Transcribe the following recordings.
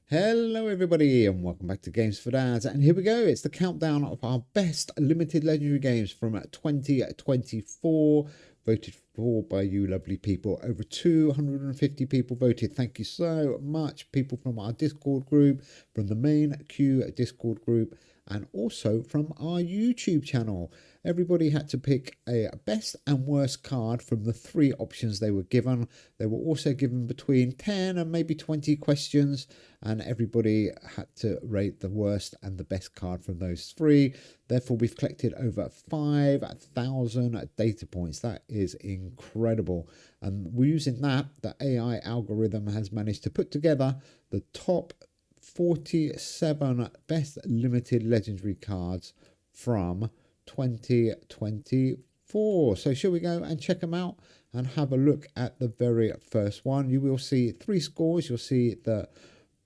Hello everybody and welcome back to Games for Dads, and here we go. It's the countdown of our best limited legendary games from 2024, voted for by you lovely people. Over 250 people voted. Thank you so much, people from our Discord group, from the main Q Discord group, and also from our YouTube channel. Everybody had to pick a best and worst card from the 3 options they were given. They were also given between 10 and maybe 20 questions, and everybody had to rate the worst and the best card from those 3. Therefore, we've collected over 5,000 data points. That is incredible. And we're using that, the AI algorithm has managed to put together the top 47 best limited legendary cards from 2024. So shall we go and check them out and have a look at the very first one? You will see 3 scores. You'll see the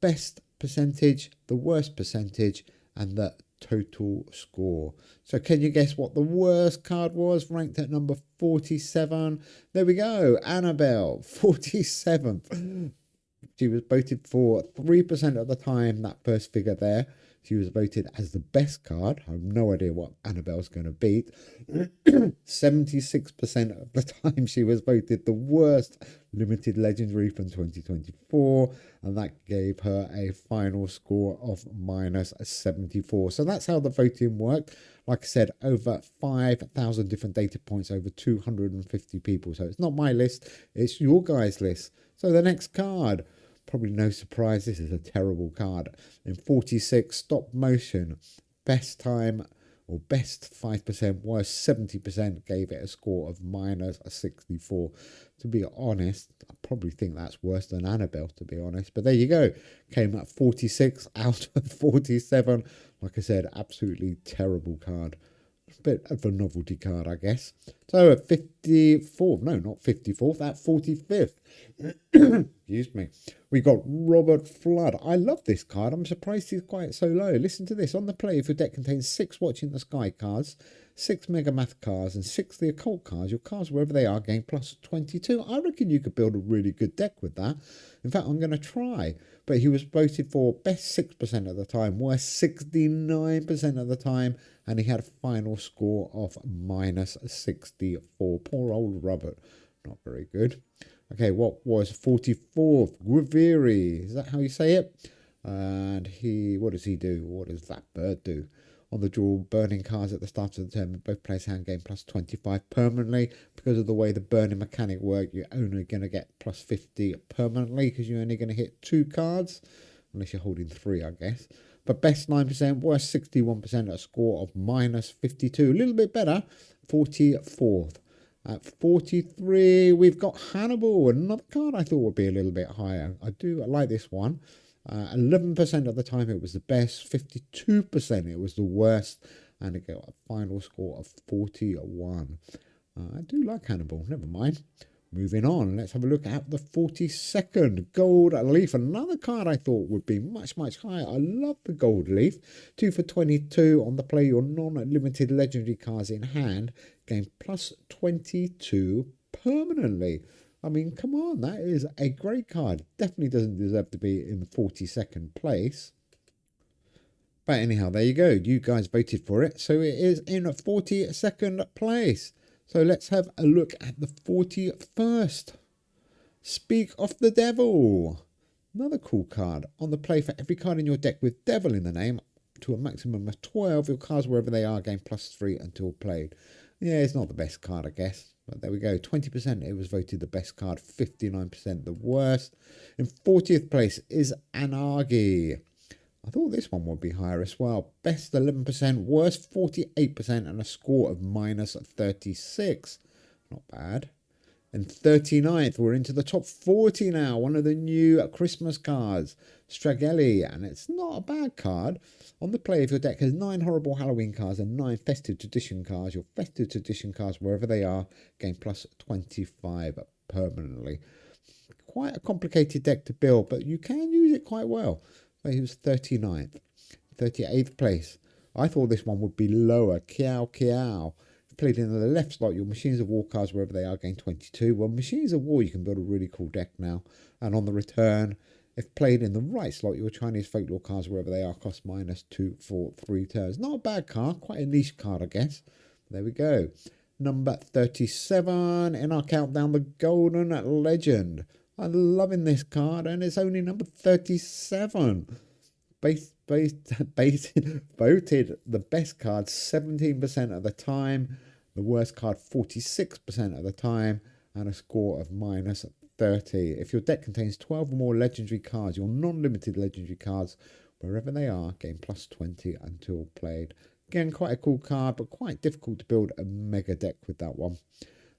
best percentage, the worst percentage, and the total score. So can you guess what the worst card was, ranked at number 47? There we go, Annabelle, 47th. She was voted for 3% of the time, that first figure there. She was voted as the best card. I have no idea what Annabelle's going to beat. 76% of the time she was voted the worst limited legendary from 2024. And that gave her a final score of -74. So that's how the voting worked. Like I said, over 5,000 different data points, over 250 people. So it's not my list, it's your guys' list. So the next card, probably no surprise, this is a terrible card. In 46, stop motion, best time or best 5%, worst 70%, gave it a score of -64. To be honest, I probably think that's worse than Annabelle, to be honest. But there you go, came at 46 out of 47. Like I said, absolutely terrible card. Bit of a novelty card, I guess. So at 54th, no, not 54th, at 45th, excuse me, we got Robert Flood. I love this card. I'm surprised he's quite so low. Listen to this. On the play, if your deck contains 6 Watching the Sky cards, 6 Mega Math cards, and 6 the Occult cards, your cards, wherever they are, gain +22. I reckon you could build a really good deck with that. In fact, I'm going to try. But he was voted for best 6% of the time, worst 69% of the time, and he had a final score of -64. Poor old Robert. Not very good. Okay, what was 44th? Graviri. Is that how you say it? And what does he do? What does that bird do? On the draw, burning cards at the start of the turn, both players hand gain +25 permanently. Because of the way the burning mechanic works, you're only going to get +50 permanently because you're only going to hit 2 cards, unless you're holding 3, I guess. But best 9%, worst 61%, a score of -52. A little bit better, 44th. At 43, we've got Hannibal, another card I thought would be a little bit higher. I like this one. 11% of the time it was the best, 52% it was the worst, and it got a final score of 41. I do like Hannibal, never mind. Moving on, let's have a look at the 42nd, Gold Leaf. Another card I thought would be much, much higher. I love the Gold Leaf. 2 for 22 on the play, your non-limited legendary cards in hand gain +22 permanently. I mean, come on, that is a great card. Definitely doesn't deserve to be in the 42nd place. But anyhow, there you go. You guys voted for it. So it is in 42nd place. So let's have a look at the 41st. Speak of the Devil. Another cool card. On the play, for every card in your deck with Devil in the name, to a maximum of 12, your cards, wherever they are, gain +3 until played. Yeah, it's not the best card, I guess. But there we go. 20% it was voted the best card, 59% the worst. In 40th place is Anarchy. I thought this one would be higher as well. Best 11%, worst 48%, and a score of -36. Not bad. And 39th, we're into the top 40 now. One of the new Christmas cards, Strageli, and it's not a bad card. On the play, if your deck has 9 horrible Halloween cards and 9 festive tradition cards, your festive tradition cards, wherever they are, gain +25 permanently. Quite a complicated deck to build, but you can use it quite well. So he was 39th. 38th place. I thought this one would be lower. Kiao Kiao. Played in the left slot, your Machines of War cards, wherever they are, gain 22. Well, Machines of War, you can build a really cool deck now. And on the return, If played in the right slot, your Chinese folklore cards, wherever they are, cost -2 for 3 turns. Not a bad card, quite a niche card, I guess. There we go. Number 37 in our countdown, the Golden Legend. I'm loving this card, and it's only number 37. Voted the best card 17% of the time, the worst card 46% of the time, and a score of -30. If your deck contains 12 or more legendary cards, your non-limited legendary cards, wherever they are, gain +20 until played. Again, quite a cool card, but quite difficult to build a mega deck with that one.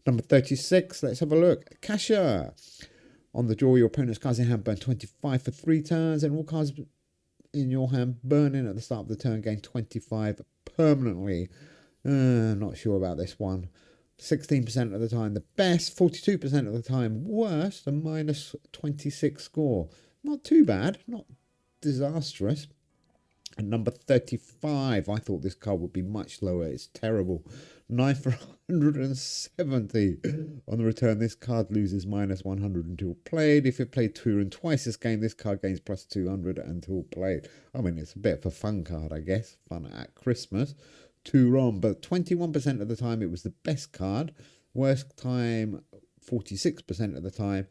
Number 36, let's have a look. Kasha. On the draw, your opponent's cards in hand burn 25 for 3 turns, and all cards in your hand burning at the start of the turn gain 25 permanently. Not sure about this one. 16% of the time the best, 42% of the time worst, a -26 score. Not too bad, not disastrous. And number 35, I thought this card would be much lower. It's terrible. 9 for 170. On the return, this card loses -100 until played. If it played 2 and twice this game, this card gains +200 until played. I mean, it's a bit of a fun card, I guess. Fun at Christmas. 2 wrong, but 21% of the time it was the best card. Worst time, 46% of the time.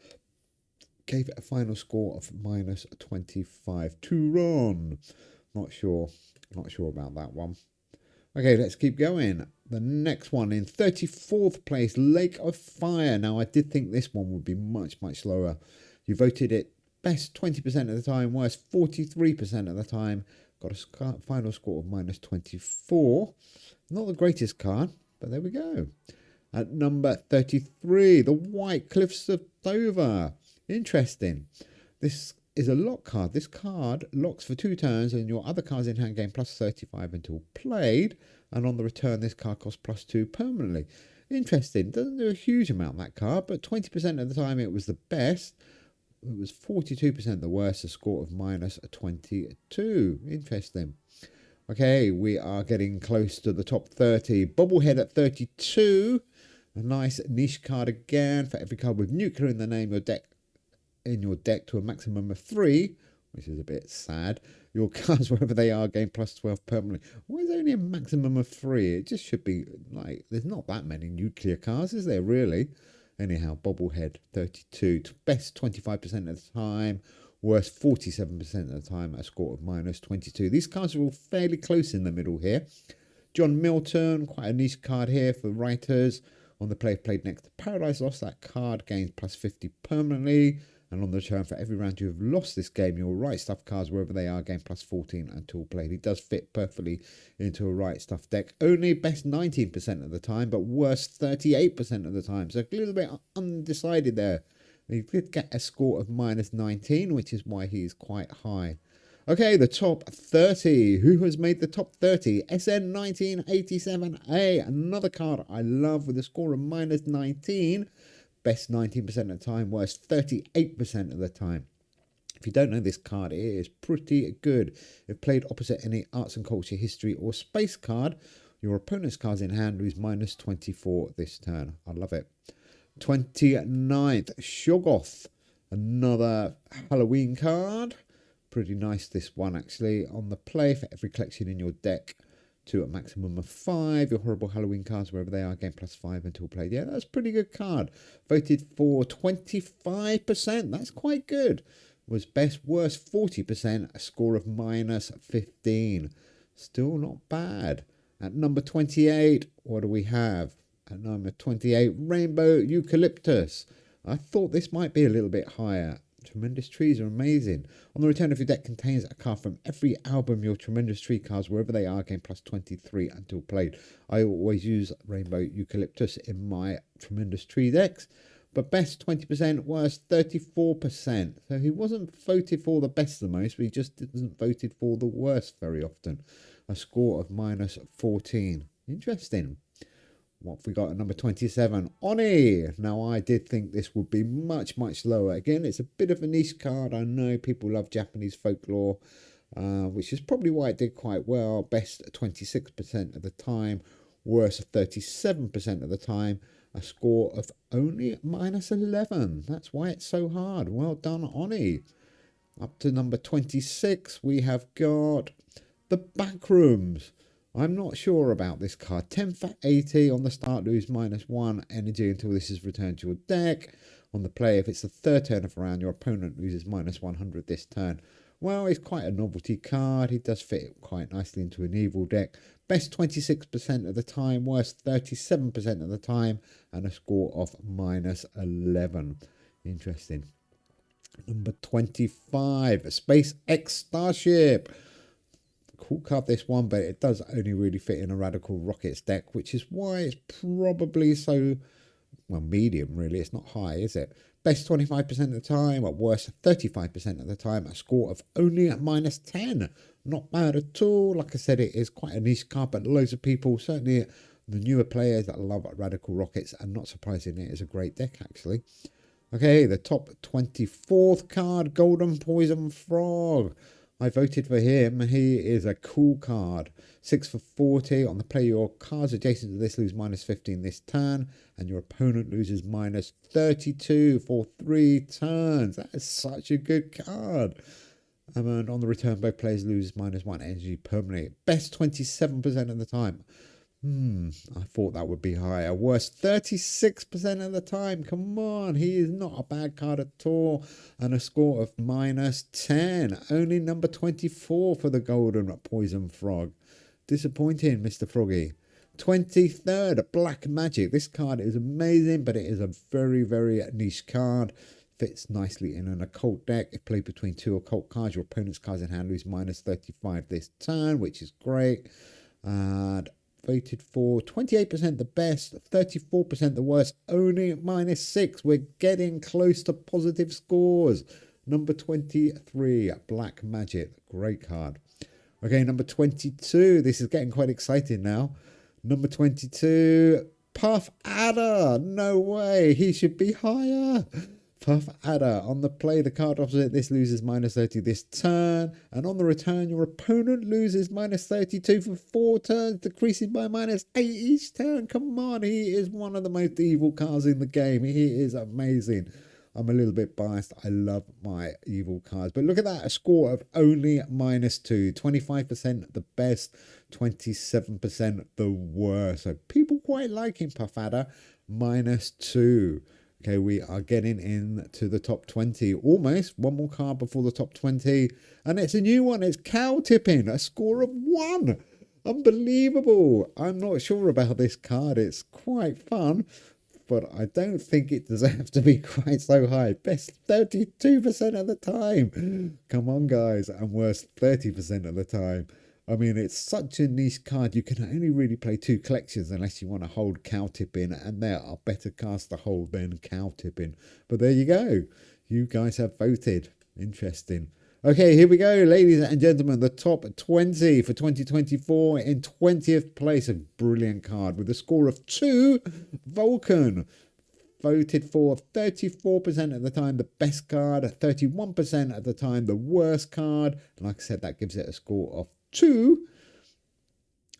Gave it a final score of -25. 2 wrong. Not sure about that one. Okay, let's keep going. The next one in 34th place, Lake of Fire. Now, I did think this one would be much, much lower. You voted it best 20% of the time, worst 43% of the time. Got a final score of -24. Not the greatest card, but there we go. At number 33, the White Cliffs of Dover. Interesting. This is a lock card. This card locks for 2 turns, and your other cards in hand gain +35 until played. And on the return, this card costs +2 permanently. Interesting. Doesn't do a huge amount, that card, but 20% of the time it was the best. It was 42% the worst, a score of -22. Interesting. Okay, we are getting close to the top 30. Bobblehead at 32. A nice niche card again. For every card with nuclear in the name, in your deck to a maximum of 3, which is a bit sad. Your cards, wherever they are, gain +12 permanently. Why is there only a maximum of 3? It just should be like, there's not that many nuclear cards, is there really? Anyhow, Bobblehead 32. Best 25% of the time. Worst 47% of the time. A score of -22. These cards are all fairly close in the middle here. John Milton, quite a niche card here for writers. On the play played next to Paradise Lost, that card gains +50 permanently. And on the return, for every round you have lost this game, your right stuff cards, wherever they are, gain +14 until played. He does fit perfectly into a right stuff deck. Only best 19% of the time, but worst 38% of the time. So a little bit undecided there. He did get a score of -19, which is why he is quite high. Okay, the top 30. Who has made the top 30? SN1987A. Another card I love with a score of -19. Best 19% of the time, worst 38% of the time. If you don't know this card, it is pretty good. If played opposite any arts and culture, history, or space card, your opponent's cards in hand lose -24 this turn. I love it. 29th, Shoggoth. Another Halloween card. Pretty nice, this one, actually. On the play, for every collection in your deck to a maximum of 5. Your horrible Halloween cards, wherever they are, gain +5 until played. Yeah, that's a pretty good card. Voted for 25%. That's quite good. Was best, worst 40%. A score of -15. Still not bad. At number 28, what do we have? At number 28, Rainbow Eucalyptus. I thought this might be a little bit higher. Tremendous Trees are amazing. On the return, if your deck contains a card from every album, your Tremendous Tree cards, wherever they are, gain +23 until played. I always use Rainbow Eucalyptus in my Tremendous Tree decks. But best 20%, worst 34%. So he wasn't voted for the best the most, but he just isn't voted for the worst very often. A score of -14. Interesting. What have we got at number 27? Oni. Now, I did think this would be much, much lower. Again, it's a bit of a niche card. I know people love Japanese folklore, which is probably why it did quite well. Best 26% of the time. Worst 37% of the time. A score of only -11. That's why it's so hard. Well done, Oni. Up to number 26, we have got the Backrooms. I'm not sure about this card. 10 for 80 on the start, lose -1 energy until this is returned to your deck. On the play, if it's the third turn of a round, your opponent loses -100 this turn. Well, he's quite a novelty card. He does fit quite nicely into an evil deck. Best 26% of the time, worst 37% of the time, and a score of -11. Interesting. Number 25, SpaceX Starship. Cool card, this one, but it does only really fit in a Radical Rockets deck, which is why it's probably so, well, medium, really. It's not high, is it? Best 25% of the time, or worst 35% of the time, a score of only at -10. Not bad at all. Like I said, it is quite a niche card, but loads of people, certainly the newer players that love Radical Rockets, and not surprisingly, it is a great deck, actually. Okay, the top 24th card, Golden Poison Frog. I voted for him. He is a cool card. 6 for 40. On the play, your cards adjacent to this lose -15 this turn, and your opponent loses -32 for 3 turns. That is such a good card. And on the return, both players lose -1 energy permanently. Best 27% of the time. I thought that would be higher. Worst 36% of the time. Come on, he is not a bad card at all. And a score of -10. Only number 24 for the Golden Poison Frog. Disappointing, Mr. Froggy. 23rd, Black Magic. This card is amazing, but it is a very, very niche card. Fits nicely in an occult deck. If played between 2 occult cards, your opponent's cards in hand lose -35 this turn, which is great. And voted for 28% the best, 34% the worst, only -6. We're getting close to positive scores. Number 23, Black Magic. Great card. Okay, number 22. This is getting quite exciting now. Number 22, Puff Adder. No way. He should be higher. Puff Adder. On the play, the card opposite this loses -30 this turn, and on the return, your opponent loses -32 for 4 turns, decreasing by -8 each turn. Come on, he is one of the most evil cards in the game. He is amazing. I'm a little bit biased. I love my evil cards, but look at that, a score of only -2. 25% the best, 27% the worst. So people quite liking Puff Adder. -2. Okay, we are getting into the top 20. Almost. One more card before the top 20. And it's a new one. It's Cow Tipping. A score of 1. Unbelievable. I'm not sure about this card. It's quite fun, but I don't think it deserves to be quite so high. Best 32% of the time. Come on, guys. And worst 30% of the time. I mean, it's such a niche card. You can only really play 2 collections unless you want to hold Cow Tipping, and there are better cards to hold than Cow Tipping. But there you go. You guys have voted. Interesting. Okay, here we go, ladies and gentlemen. The top 20 for 2024. In 20th place, a brilliant card with a score of 2, Vulcan. Voted for 34% of the time the best card, 31% of the time the worst card. And like I said, that gives it a score of 2.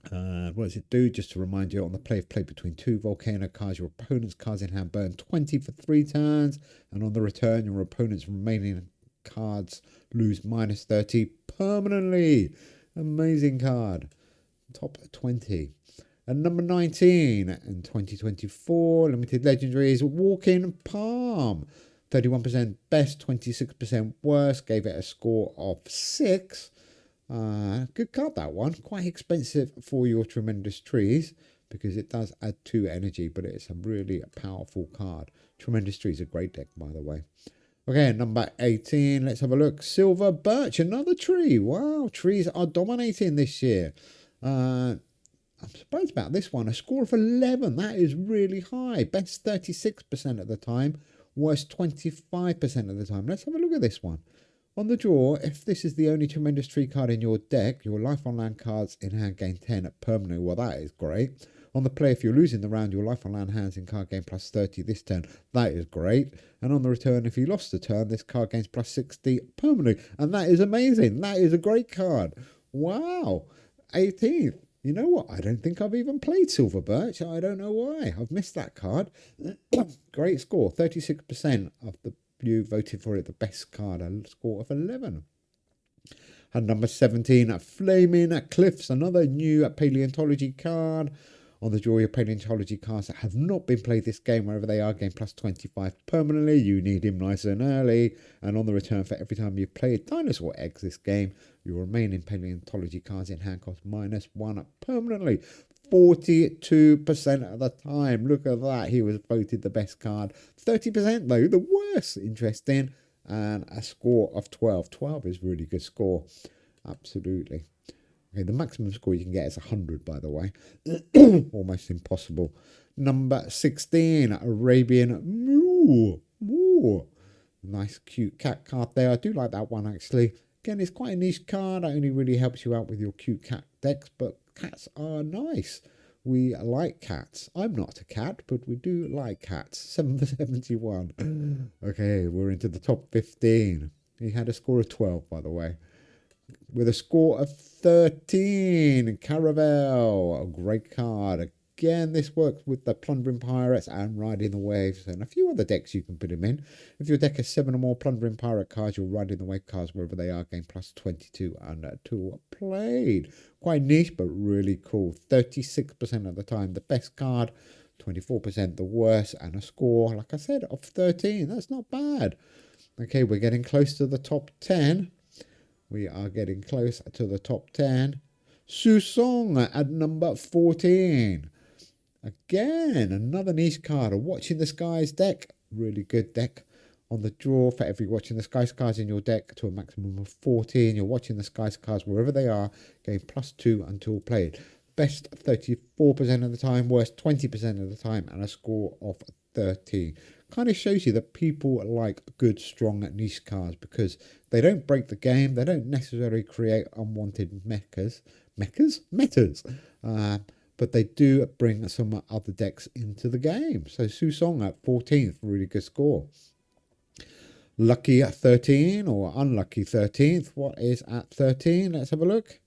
What does it do? Just to remind you, on the play, if played between 2 volcano cards, your opponent's cards in hand burn 20 for 3 turns, and on the return, your opponent's remaining cards lose -30 permanently. Amazing card. Top 20. And number 19 in 2024 limited legendaries, Walking Palm. 31% best, 26% worst. Gave it a score of 6. Good card, that one. Quite expensive for your Tremendous Trees because it does add 2 energy, but it's a really powerful card. Tremendous Trees is a great deck, by the way. Okay, number 18. Let's have a look. Silver Birch, another tree. Wow, trees are dominating this year. I'm surprised about this one. A score of 11. That is really high. Best 36% of the time. Worst 25% of the time. Let's have a look at this one. On the draw, if this is the only Tremendous Tree card in your deck, your Life on Land cards in hand gain 10 permanently. Well, that is great. On the play, if you're losing the round, your Life on Land hands in card gain +30 this turn. That is great. And on the return, if you lost the turn, this card gains +60 permanently. And that is amazing. That is a great card. Wow. 18th. You know what? I don't think I've even played Silver Birch. I don't know why. I've missed that card. Great score. 36% of the you voted for it the best card, a score of 11. And number 17, Flaming Cliffs, another new paleontology card. On the draw, your paleontology cards that have not been played this game, wherever they are, gain plus 25 permanently. You need him nice and early. And on the return, for every time you play a dinosaur eggs this game, your remaining paleontology cards in hand cost -1 permanently. 42% of the time. Look at that. He was voted the best card. 30% though, the worst. Interesting. And a score of 12. 12 is a really good score. Absolutely. Okay, the maximum score you can get is 100, by the way. Almost impossible. Number 16, Arabian Moo. Moo. Nice, cute cat card there. I do like that one, actually. Again, it's quite a niche card. It only really helps you out with your cute cat decks, but cats are nice. We like cats. I'm not a cat, but we do like cats. 7 for 71. Okay, we're into the top 15. He had a score of 12, by the way. With a score of 13, Caravel, a great card. Again, this works with the Plundering Pirates and Riding the Waves and a few other decks you can put him in. If your deck has 7 or more Plundering Pirate cards, your Riding the Wave cards, wherever they are, gain plus 22 and 2 played. Quite niche, but really cool. 36% of the time, the best card. 24% the worst, and a score, like I said, of 13. That's not bad. Okay, we're getting close to the top 10. We are getting close to the top 10. Susong at number 14. Again, another niche card. A Watching the Skies deck. Really good deck. On the draw, for every Watching the Skies cards in your deck to a maximum of 14. You're Watching the Skies cards wherever they are. Gain +2 until played. Best 34% of the time. Worst 20% of the time. And a score of 13. Kind of shows you that people like good, strong niche cards because they don't break the game. They don't necessarily create unwanted metas, but they do bring some other decks into the game. So Susong at 14th, really good score. Lucky at 13 or unlucky 13th. What is at 13? Let's have a look.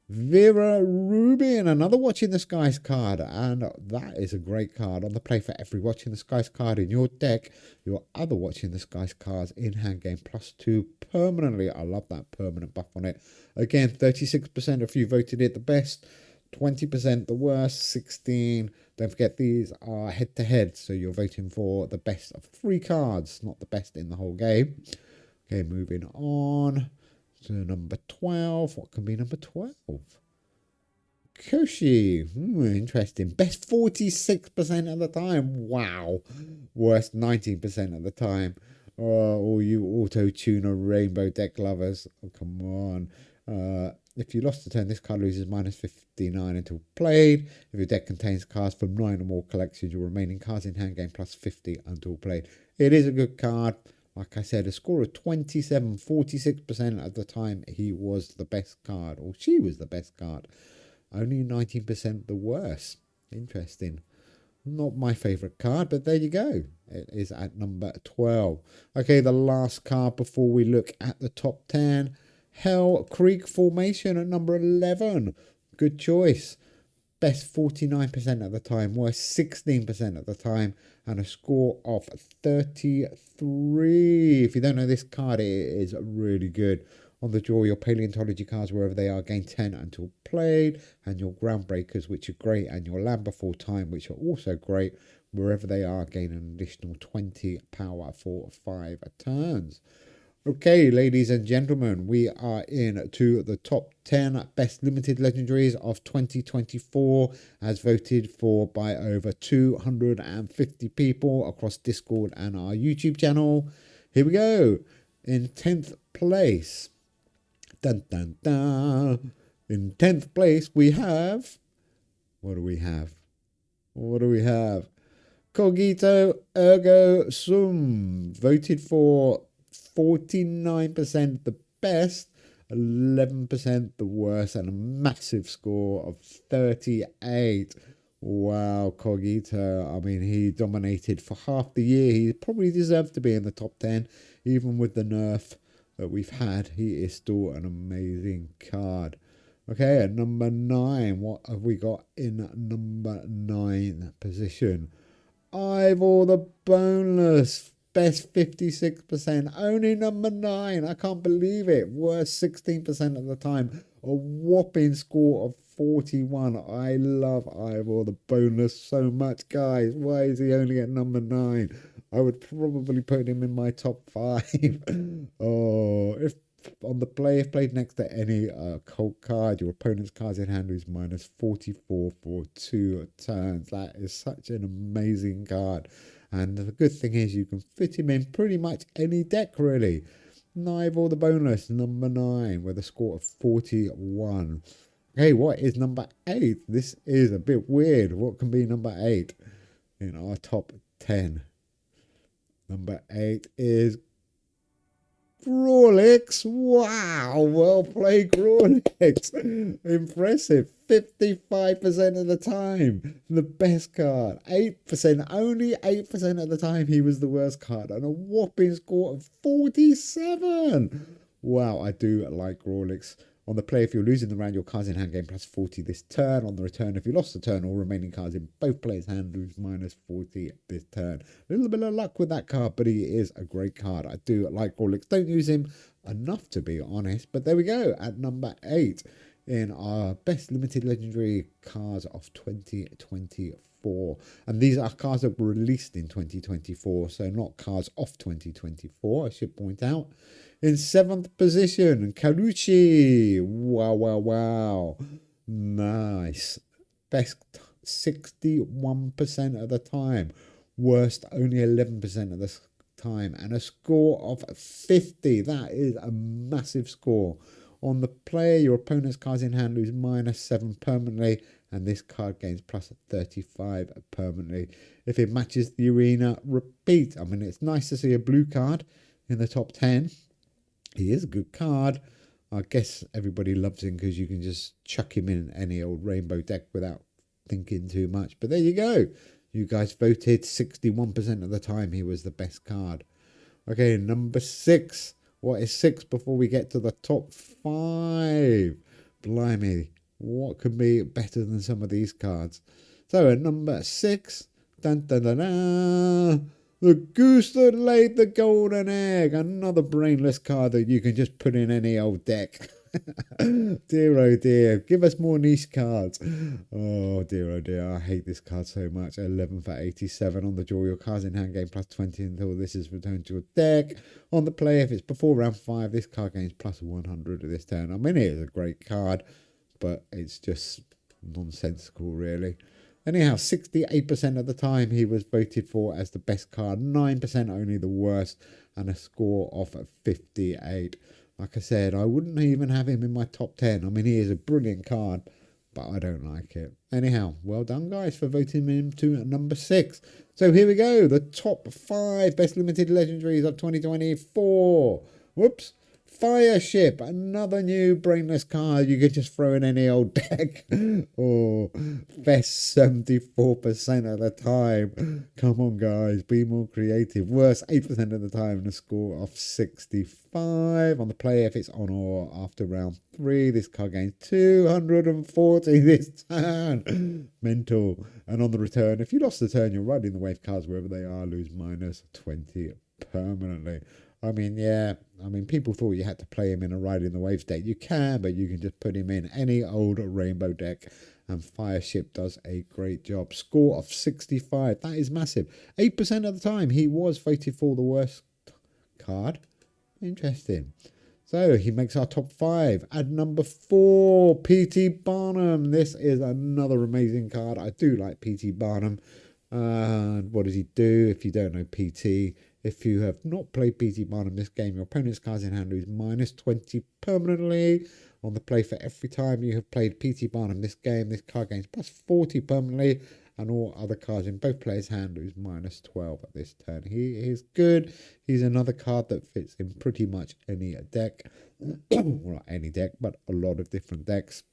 Vera Rubin, another Watching the Skies card, and that is a great card. On the play, for every Watching the Skies card in your deck, your other Watching the Skies cards in hand gain +2 permanently. I love that permanent buff on it. Again, 36% of you voted it the best, 20% the worst, 16. Don't forget these are head to head, so you're voting for the best of 3 cards, not the best in the whole game. Okay, moving on. So number 12, what can be number 12? Koshi, interesting. Best 46% of the time. Wow. Worst 19% of the time. All you auto-tuner rainbow deck lovers. Oh, come on. If you lost the turn, this card loses -59 until played. If your deck contains cards from 9 or more collections, your remaining cards in hand gain +50 until played. It is a good card. Like I said, a score of 27, 46% of the time he was the best card, or she was the best card. Only 19% the worst. Interesting. Not my favourite card, but there you go. It is at number 12. Okay, the last card before we look at the top 10. Hell Creek Formation at number 11. Good choice. Best 49% of the time, worst 16% of the time, and a score of 33. If you don't know this card, it is really good. On the draw, your paleontology cards, wherever they are, gain 10 until played, and your groundbreakers, which are great, and your land before time, which are also great, wherever they are, gain an additional 20 power for 5 turns. Okay, ladies and gentlemen, we are in to the top 10 best limited legendaries of 2024 as voted for by over 250 people across Discord and our YouTube channel. Here we go. In 10th place, dun dun dun. In 10th place, we have, what do we have? What do we have? Cogito Ergo Sum, voted for 49% the best, 11% the worst, and a massive score of 38. Wow, Cogito. I mean, he dominated for half the year. He probably deserves to be in the top 10, even with the nerf that we've had. He is still an amazing card. Okay, at number 9, what have we got in number 9 position? Ivor the Boneless. best 56%, only number 9. I can't believe it. Worst 16% of the time. A whopping score of 41. I love Ivor the boneless so much, guys. Why is he only at number 9? I would probably put him in my top 5. Oh, if on the play, if played next to any cult card, your opponent's cards in hand is minus 44 for 2 turns. That is such an amazing card. And the good thing is you can fit him in pretty much any deck, really. Ivor the boneless, number 9, with a score of 41. Okay, what is number 8? This is a bit weird. What can be number 8 in our top 10? Number 8 is Grawlix. Wow, well played, Grawlix. Impressive. 55% of the time, the best card. 8%, only 8% of the time he was the worst card, and a whopping score of 47. Wow, I do like Grawlix. On the play, if you're losing the round, your cards in hand gain plus 40 this turn. On the return, if you lost the turn, all remaining cards in both players' hand lose minus 40 this turn. A little bit of luck with that card, but he is a great card. I do like Grawlix. Don't use him enough, to be honest. But there we go, at number 8 in our best limited legendary cards of 2024. And these are cards that were released in 2024, so not cards of 2024, I should point out. In 7th position, Calucci. Wow, wow, wow. Nice. Best 61% of the time. Worst only 11% of the time. And a score of 50. That is a massive score. On the player, your opponent's cards in hand lose minus 7 permanently. And this card gains plus 35 permanently. If it matches the arena, repeat. I mean, it's nice to see a blue card in the top 10. He is a good card. I guess everybody loves him because you can just chuck him in any old rainbow deck without thinking too much. But there you go. You guys voted 61% of the time he was the best card. Okay, number 6. What is 6 before we get to the top 5? Blimey, what could be better than some of these cards? So at number 6, dun, dun, dun, dun, the goose that laid the golden egg. Another brainless card that you can just put in any old deck. Dear oh dear. Give us more niche cards. Oh dear. I hate this card so much. 11 for 87 on the draw. Your cards in hand gain plus 20 until this is returned to your deck. On the play, if it's before round 5, this card gains plus 100 this turn. I mean, it is a great card, but it's just nonsensical, really. Anyhow, 68% of the time he was voted for as the best card, 9% only the worst, and a score of 58. Like I said, I wouldn't even have him in my top 10. I mean, he is a brilliant card, but I don't like it. Anyhow, well done, guys, for voting him to number 6. So here we go, the top 5 best limited legendaries of 2024. Whoops. Fireship, another new brainless card you could just throw in any old deck. Oh, best 74% of the time. Come on, guys, be more creative. Worst 8% of the time, and a score of 65. On the play, if it's on or after round 3, this card gains 240 this turn. Mental. And on the return, if you lost the turn, you're riding the wave cards wherever they are, lose minus 20 permanently. I mean, yeah, people thought you had to play him in a Riding the Waves deck. You can, but you can just put him in any old rainbow deck, and Fireship does a great job. Score of 65. That is massive. 8% of the time, he was voted for the worst card. Interesting. So he makes our top 5. At number 4, P.T. Barnum. This is another amazing card. I do like P.T. Barnum. And what does he do? If you don't know P.T., if you have not played P.T. Barnum this game, your opponent's cards in hand lose minus 20 permanently. On the play, for every time you have played P.T. Barnum this game, this card gains plus 40 permanently, and all other cards in both players' hand lose minus 12 at this turn. He is good. He's another card that fits in pretty much any deck. Well, not any deck, but a lot of different decks.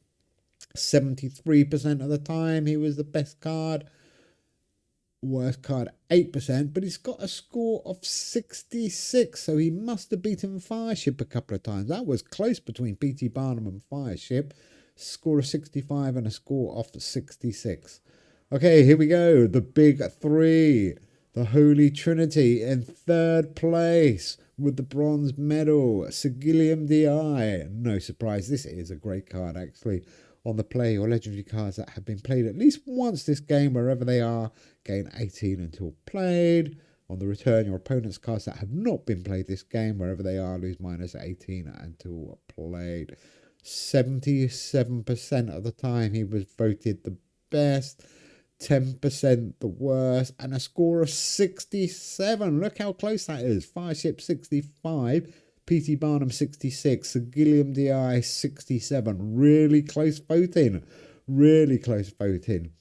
73% of the time, he was the best card. Worst card 8%, but he's got a score of 66, so he must have beaten Fireship a couple of times. That was close between P.T. Barnum and Fireship. Score of 65 and a score of 66. Okay, here we go. The big 3. The Holy Trinity in third place with the bronze medal. Sigillium Di. No surprise, this is a great card actually. On the play, or legendary cards that have been played at least once this game, wherever they are, gain 18 until played. On the return, your opponent's cards that have not been played this game, wherever they are, lose minus 18 until played. 77% of the time he was voted the best, 10% the worst, and a score of 67. Look how close that is. Fireship 65, P.T. Barnum 66, Sigillium Di 67. Really close voting. Really close voting.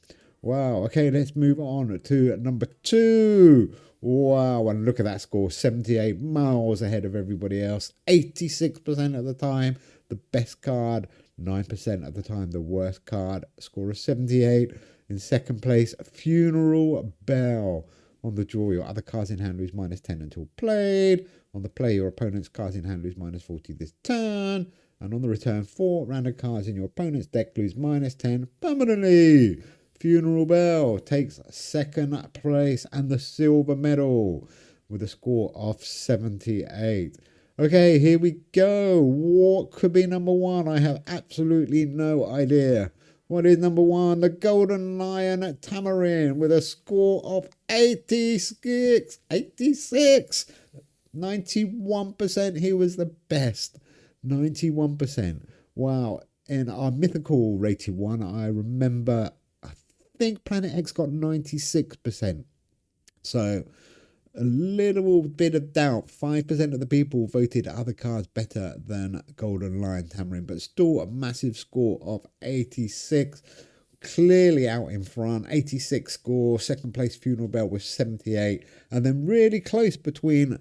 Wow. Okay, let's move on to number 2. Wow, and look at that score. 78, miles ahead of everybody else. 86% of the time, the best card. 9% of the time, the worst card. Score of 78. In second place, Funeral Bell. On the draw, your other cards in hand lose minus 10 until played. On the play, your opponent's cards in hand lose minus 40 this turn. And on the return, 4 random cards in your opponent's deck lose minus 10 permanently. Funeral Bell takes second place and the silver medal with a score of 78. Okay, here we go. What could be number 1? I have absolutely no idea. What is number 1? The Golden Lion Tamarin with a score of 86. 86. 91%. He was the best. 91%. Wow. In our mythical rated one, I remember, I think Planet X got 96%. So a little bit of doubt. 5% of the people voted other cards better than Golden Lion Tamarin, but still a massive score of 86. Clearly out in front. 86 score. Second place Funeral Bell with 78. And then really close between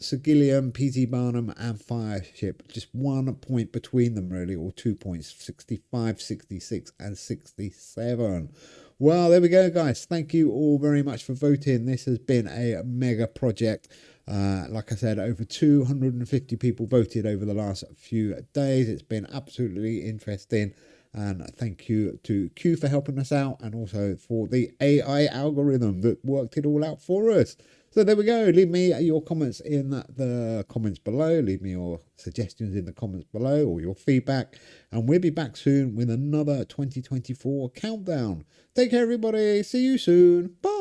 Sigillium, P.T. Barnum and Fireship. Just 1 point between them really, or 2 points. 65, 66 and 67. Well, there we go, guys. Thank you all very much for voting. This has been a mega project. Like I said, over 250 people voted over the last few days. It's been absolutely interesting. And thank you to Q for helping us out, and also for the AI algorithm that worked it all out for us. So there we go. Leave me your comments in the comments below. Leave me your suggestions in the comments below, or your feedback. And we'll be back soon with another 2024 countdown. Take care, everybody. See you soon. Bye.